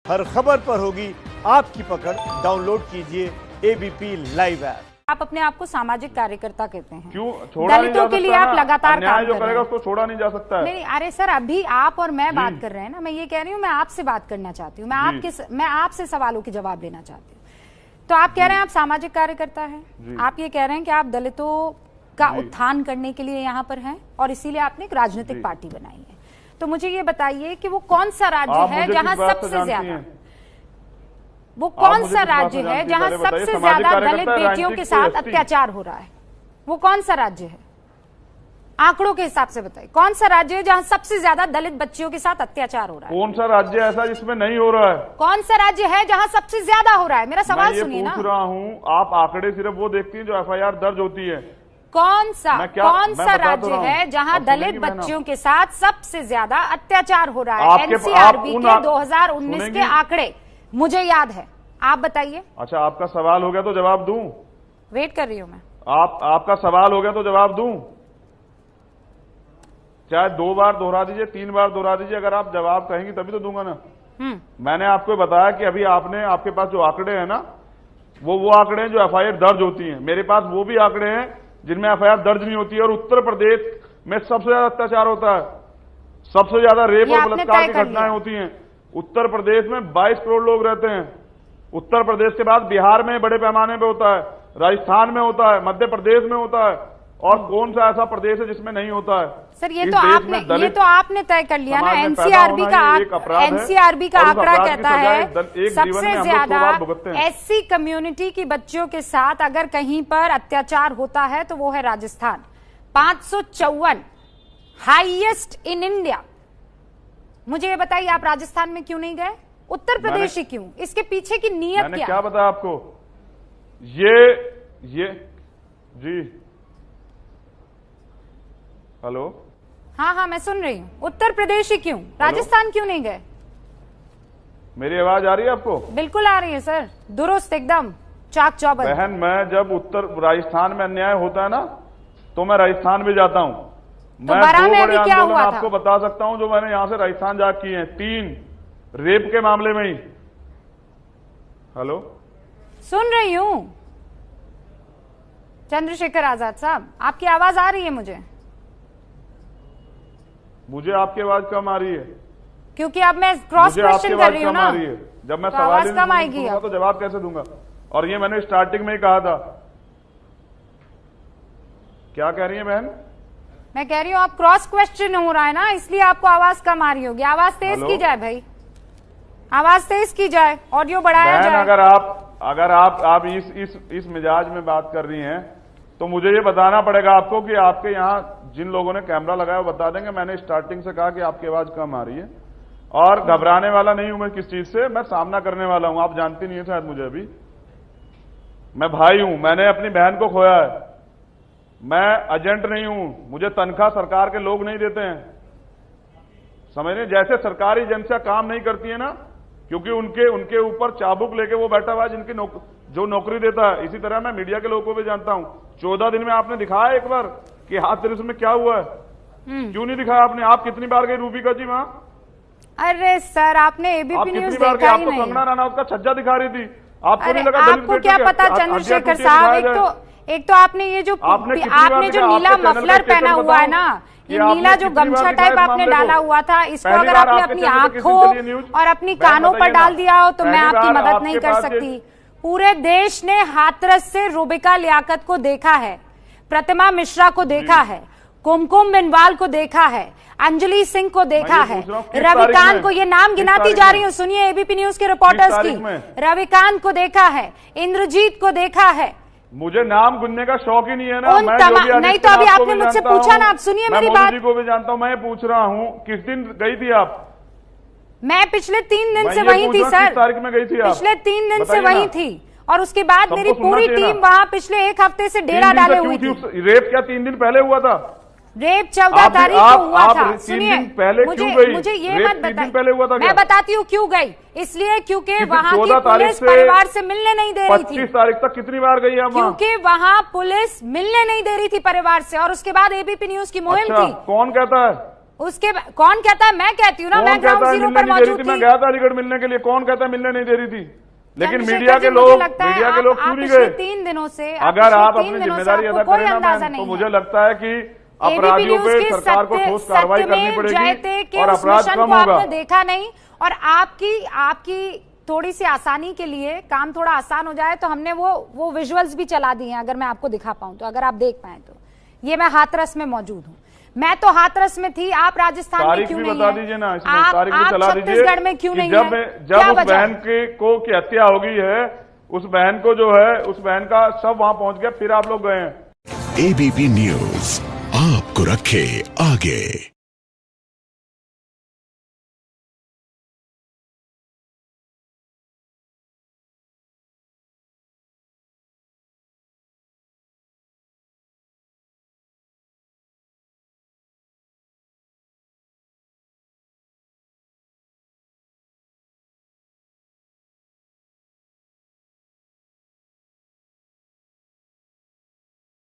हर खबर पर होगी आपकी पकड़। डाउनलोड कीजिए एबीपी लाइव ऐप। आप अपने आप को सामाजिक कार्यकर्ता कहते हैं, क्यों छोड़ा नहीं जा दलितों के लिए आप लगातार काम जो कर रहे करेगा हैं। उसको छोड़ा नहीं जा सकता है। नहीं, अरे सर, अभी आप और मैं बात कर रहे हैं ना। मैं ये कह रही हूँ, मैं आपसे बात करना चाहती हूँ, मैं आपसे सवालों के जवाब लेना चाहती हूँ। तो आप कह रहे हैं आप सामाजिक कार्यकर्ता हैं, आप ये कह रहे हैं कि आप दलितों का उत्थान करने के लिए यहाँ पर हैं और इसीलिए आपने एक राजनीतिक पार्टी बनाई है। तो मुझे ये बताइए कि वो कौन सा राज्य है जहाँ सबसे ज्यादा, वो कौन सा राज्य है जहां सबसे ज्यादा दलित बेटियों के साथ अत्याचार हो रहा है? वो कौन सा राज्य है? आंकड़ों के हिसाब से बताइए, कौन सा राज्य है जहां सबसे ज्यादा दलित बच्चियों के साथ अत्याचार हो रहा है? कौन सा राज्य ऐसा जिसमें नहीं हो रहा है? कौन सा राज्य है जहां सबसे ज्यादा हो रहा है? मेरा सवाल सुनिए ना। पूछ रहा हूँ, आप आंकड़े सिर्फ वो देखती हैं जो FIR दर्ज होती है। कौन सा राज्य है जहां दलित बच्चियों के साथ सबसे ज्यादा अत्याचार हो रहा है? NCRB के 2019 के आंकड़े मुझे याद है, आप बताइए। अच्छा, आपका सवाल हो गया तो जवाब दूं? वेट कर रही हूं मैं। आपका सवाल हो गया तो जवाब दूं? चाहे 2 बार दोहरा दीजिए, 3 बार दोहरा दीजिए, अगर आप जवाब कहेंगी तभी तो दूंगा ना। मैंने आपको बताया कि अभी आपके पास जो आंकड़े हैं ना, वो आंकड़े हैं जो FIR दर्ज होती हैं। मेरे पास वो भी आंकड़े हैं जिनमें FIR दर्ज नहीं होती है। और उत्तर प्रदेश में सबसे ज्यादा अत्याचार होता है, सबसे ज्यादा रेप और बलात्कार की घटनाएं होती हैं। उत्तर प्रदेश में 22 करोड़ लोग रहते हैं। उत्तर प्रदेश के बाद बिहार में बड़े पैमाने पे होता है, राजस्थान में होता है, मध्य प्रदेश में होता है, और कौन सा ऐसा प्रदेश है जिसमें नहीं होता है? सर, ये तो आपने तय कर लिया ना। NCRB का आंकड़ा कहता है सबसे ज्यादा SC कम्युनिटी की बच्चियों के साथ अगर कहीं पर अत्याचार होता है तो वो है राजस्थान। 554 highest in India. मुझे ये बताइए, आप राजस्थान में क्यों नहीं गए? उत्तर प्रदेश ही क्यों? इसके पीछे की नीयत क्या बताया आपको? ये जी, हेलो, हाँ, मैं सुन रही हूँ। उत्तर प्रदेश ही क्यों, राजस्थान क्यों नहीं गए? मेरी आवाज आ रही है आपको? बिल्कुल आ रही है सर, दुरुस्त, एकदम चाक चौबंद। बहन, मैं जब राजस्थान में अन्याय होता है ना, तो मैं राजस्थान भी जाता हूँ। तो बरा में अभी क्या हुआ था? आपको बता सकता हूँ जो मैंने यहाँ से राजस्थान जाके किए हैं। 3 रेप के मामले में ही। हेलो, सुन रही हूं चंद्रशेखर आजाद साहब, आपकी आवाज आ रही है मुझे आपकी आवाज कम आ रही है क्योंकि अब मैं क्रॉस क्वेश्चन कर रही हूँ ना। जब मैं सवाल कम आएगी तो जवाब कैसे दूंगा? और ये मैंने स्टार्टिंग में ही कहा था। क्या कह रही है बहन? मैं कह रही हूँ आप क्रॉस क्वेश्चन हो रहा है ना, इसलिए आपको आवाज कम आ रही होगी। आवाज तेज की जाए भाई, आवाज तेज की जाए, ऑडियो बढ़ाया जाए। अगर आप इस मिजाज में बात कर रही हैं तो मुझे ये बताना पड़ेगा आपको कि आपके यहाँ जिन लोगों ने कैमरा लगाया वो बता देंगे। मैंने स्टार्टिंग से कहा कि आपकी आवाज कम आ रही है, और घबराने वाला नहीं हूं मैं किस चीज से। मैं सामना करने वाला हूं। आप जानती नहीं है शायद मुझे। अभी मैं भाई हूं, मैंने अपनी बहन को खोया है। मैं एजेंट नहीं हूं, मुझे तनख्वाह सरकार के लोग नहीं देते हैं, समझ रहे? जैसे सरकारी एजेंसियां काम नहीं करती है ना, क्योंकि उनके ऊपर चाबुक लेके वो बैठा हुआ है जिनकी जो नौकरी देता है। इसी तरह मैं मीडिया के लोगों को भी जानता हूं। 14 दिन में आपने दिखाया एक बार कि हाथरस में क्या हुआ है? क्यों नहीं दिखाया आपने? आप कितनी बार गई रूबिका जी वहां? अरे सर, आपने एबीपी न्यूज देखा ही नहीं। कंगना रनौत का छज्जा दिखा रही थी, आपको नहीं लगा? आपको क्या पता चंद्रशेखर साहब, एक तो आपने ये जो नीला मफलर पहना हुआ है ना, ये नीला जो गमछा टाइप आपने डाला हुआ था, इसको अगर आपने अपनी आंखों और अपनी कानों पर डाल दिया हो तो मैं आपकी मदद नहीं कर सकती। पूरे देश ने हाथरस से रूबिका लियाकत को देखा है, प्रतिमा मिश्रा को देखा है, कुमकुम बिनवाल को देखा है, अंजलि सिंह को देखा है, रविकांत को, ये नाम गिनाती जा रही हूँ, सुनिए एबीपी न्यूज के रिपोर्टर्स की। रविकांत को देखा है, इंद्रजीत को देखा है। मुझे नाम गिनने का शौक ही नहीं है ना। नहीं तो अभी आपने मुझसे पूछा ना, आप सुनिए मेरी बात। को भी जानता हूँ। मैं पूछ रहा हूँ किस दिन गई थी आप? मैं पिछले 3 दिन से वहीं थी सर। तारीख में गई थी आप? पिछले 3 दिन से वहीं थी, और उसके बाद मेरी पूरी टीम वहाँ पिछले 1 हफ्ते से डेरा डाले हुई थी। रेप क्या 3 दिन पहले हुआ था? रेप 14 तारीख को हुआ था। सुनिए, मुझे ये मत बताइए, मैं बताती हूँ क्यों गई। इसलिए क्योंकि वहाँ की पुलिस परिवार से मिलने नहीं दे रही थी। 25 तारीख तक कितनी बार गई है? क्योंकि वहाँ पुलिस मिलने नहीं दे रही थी परिवार से, और उसके बाद एबीपी न्यूज की मुहिम थी। कौन कहता है? उसके कौन कहता है? मैं कहती हूँ ना, मैं ग्राउंड जीरो पर मौजूद थी। मैं गया था अलीगढ़ मिलने के लिए, कौन कहता है मिलने नहीं दे रही थी? लेकिन मीडिया के लोग क्यों नहीं गए? 3 दिनों से अगर आप अपनी जिम्मेदारी अदा करें ना मैम, तो मुझे लगता है कि अपराधियों पे सरकार को ठोस कार्रवाई करनी पड़ेगी और अपराध कम होगा। आपने देखा नहीं, और आपकी थोड़ी सी आसानी के लिए, काम थोड़ा आसान हो जाए, तो हमने वो विजुअल्स भी चला दिए हैं, अगर मैं आपको दिखा पाऊं तो, अगर आप देख पाए तो। ये मैं हाथरस में मौजूद हूँ, मैं तो हाथरस में थी, आप राजस्थान में क्यों नहीं बता दीजिए ना, आप छत्तीसगढ़ में क्यों नहीं है? जब उस बहन की हत्या हो गई है, उस बहन को जो है, उस बहन का शव वहां पहुंच गया, फिर आप लोग गए हैं। एबीपी न्यूज आपको रखे आगे।